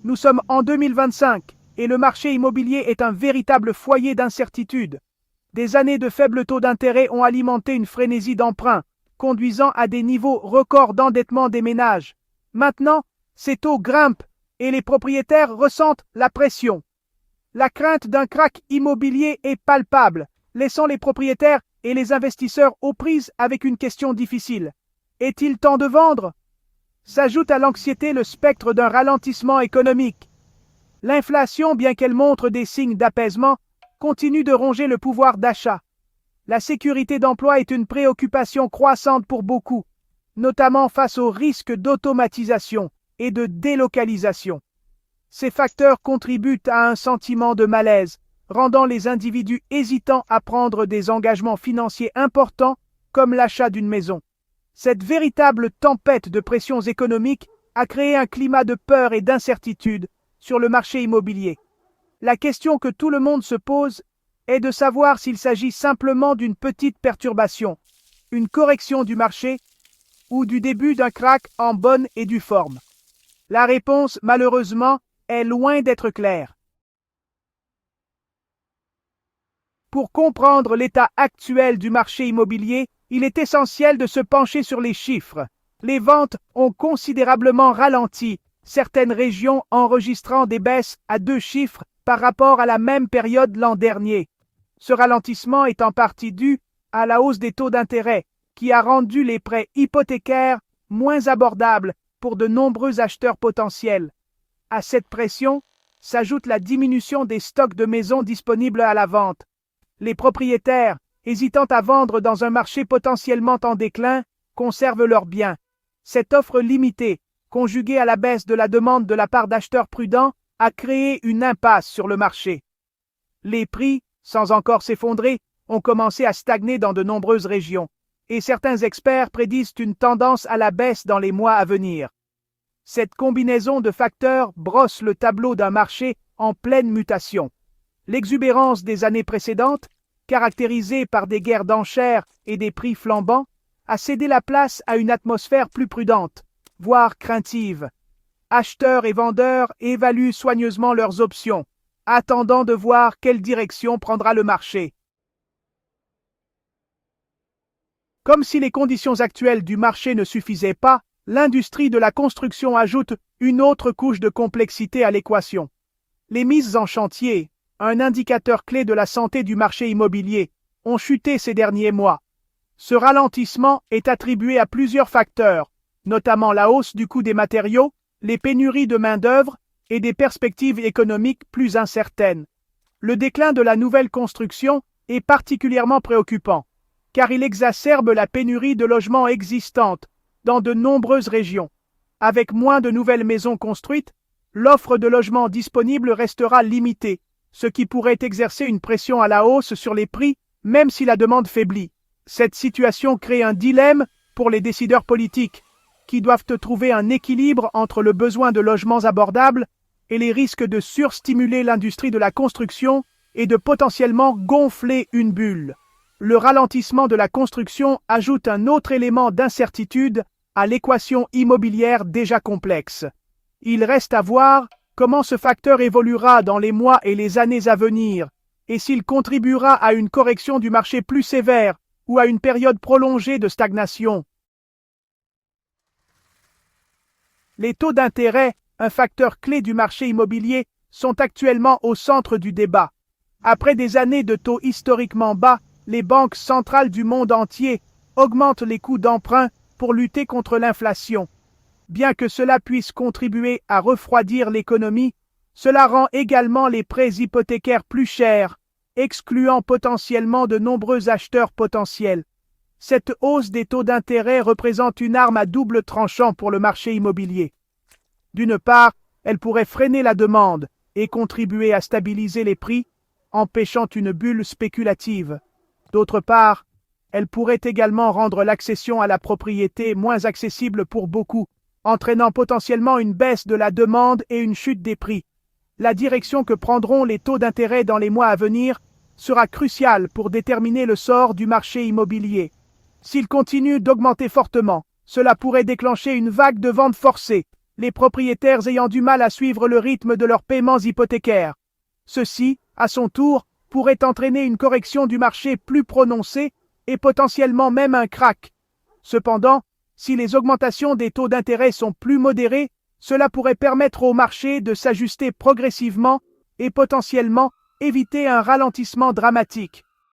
Nous sommes en 2025 et le marché immobilier est un véritable foyer d'incertitude. Des années de faibles taux d'intérêt ont alimenté une frénésie d'emprunt, conduisant à des niveaux records d'endettement des ménages. Maintenant, ces taux grimpent et les propriétaires ressentent la pression. La crainte d'un krach immobilier est palpable, laissant les propriétaires et les investisseurs aux prises avec une question difficile. Est-il temps de vendre? S'ajoute à l'anxiété le spectre d'un ralentissement économique. L'inflation, bien qu'elle montre des signes d'apaisement, continue de ronger le pouvoir d'achat. La sécurité d'emploi est une préoccupation croissante pour beaucoup, notamment face au risque d'automatisation et de délocalisation. Ces facteurs contribuent à un sentiment de malaise, rendant les individus hésitants à prendre des engagements financiers importants comme l'achat d'une maison. Cette véritable tempête de pressions économiques a créé un climat de peur et d'incertitude sur le marché immobilier. La question que tout le monde se pose est de savoir s'il s'agit simplement d'une petite perturbation, une correction du marché ou du début d'un krach en bonne et due forme. La réponse, malheureusement, est loin d'être claire. Pour comprendre l'état actuel du marché immobilier, il est essentiel de se pencher sur les chiffres. Les ventes ont considérablement ralenti, certaines régions enregistrant des baisses à 2 chiffres par rapport à la même période l'an dernier. Ce ralentissement est en partie dû à la hausse des taux d'intérêt, qui a rendu les prêts hypothécaires moins abordables pour de nombreux acheteurs potentiels. À cette pression s'ajoute la diminution des stocks de maisons disponibles à la vente. Les propriétaires, hésitant à vendre dans un marché potentiellement en déclin, conservent leurs biens. Cette offre limitée, conjuguée à la baisse de la demande de la part d'acheteurs prudents, a créé une impasse sur le marché. Les prix, sans encore s'effondrer, ont commencé à stagner dans de nombreuses régions, et certains experts prédisent une tendance à la baisse dans les mois à venir. Cette combinaison de facteurs brosse le tableau d'un marché en pleine mutation. L'exubérance des années précédentes, caractérisée par des guerres d'enchères et des prix flambants, a cédé la place à une atmosphère plus prudente, voire craintive. Acheteurs et vendeurs évaluent soigneusement leurs options, attendant de voir quelle direction prendra le marché. Comme si les conditions actuelles du marché ne suffisaient pas, l'industrie de la construction ajoute une autre couche de complexité à l'équation. Les mises en chantier, un indicateur clé de la santé du marché immobilier, ont chuté ces derniers mois. Ce ralentissement est attribué à plusieurs facteurs, notamment la hausse du coût des matériaux, les pénuries de main-d'œuvre et des perspectives économiques plus incertaines. Le déclin de la nouvelle construction est particulièrement préoccupant, car il exacerbe la pénurie de logements existantes dans de nombreuses régions. Avec moins de nouvelles maisons construites, l'offre de logements disponibles restera limitée, ce qui pourrait exercer une pression à la hausse sur les prix, même si la demande faiblit. Cette situation crée un dilemme pour les décideurs politiques, qui doivent trouver un équilibre entre le besoin de logements abordables et les risques de surstimuler l'industrie de la construction et de potentiellement gonfler une bulle. Le ralentissement de la construction ajoute un autre élément d'incertitude à l'équation immobilière déjà complexe. Il reste à voir comment ce facteur évoluera dans les mois et les années à venir, et s'il contribuera à une correction du marché plus sévère ou à une période prolongée de stagnation. Les taux d'intérêt, un facteur clé du marché immobilier, sont actuellement au centre du débat. Après des années de taux historiquement bas, les banques centrales du monde entier augmentent les coûts d'emprunt pour lutter contre l'inflation. Bien que cela puisse contribuer à refroidir l'économie, cela rend également les prêts hypothécaires plus chers, excluant potentiellement de nombreux acheteurs potentiels. Cette hausse des taux d'intérêt représente une arme à double tranchant pour le marché immobilier. D'une part, elle pourrait freiner la demande et contribuer à stabiliser les prix, empêchant une bulle spéculative. D'autre part, elle pourrait également rendre l'accession à la propriété moins accessible pour beaucoup, entraînant potentiellement une baisse de la demande et une chute des prix. La direction que prendront les taux d'intérêt dans les mois à venir sera cruciale pour déterminer le sort du marché immobilier. S'il continue d'augmenter fortement, cela pourrait déclencher une vague de ventes forcées, les propriétaires ayant du mal à suivre le rythme de leurs paiements hypothécaires. Ceci, à son tour, pourrait entraîner une correction du marché plus prononcée et potentiellement même un krach. Cependant, si les augmentations des taux d'intérêt sont plus modérées, cela pourrait permettre au marché de s'ajuster progressivement et potentiellement éviter un ralentissement dramatique.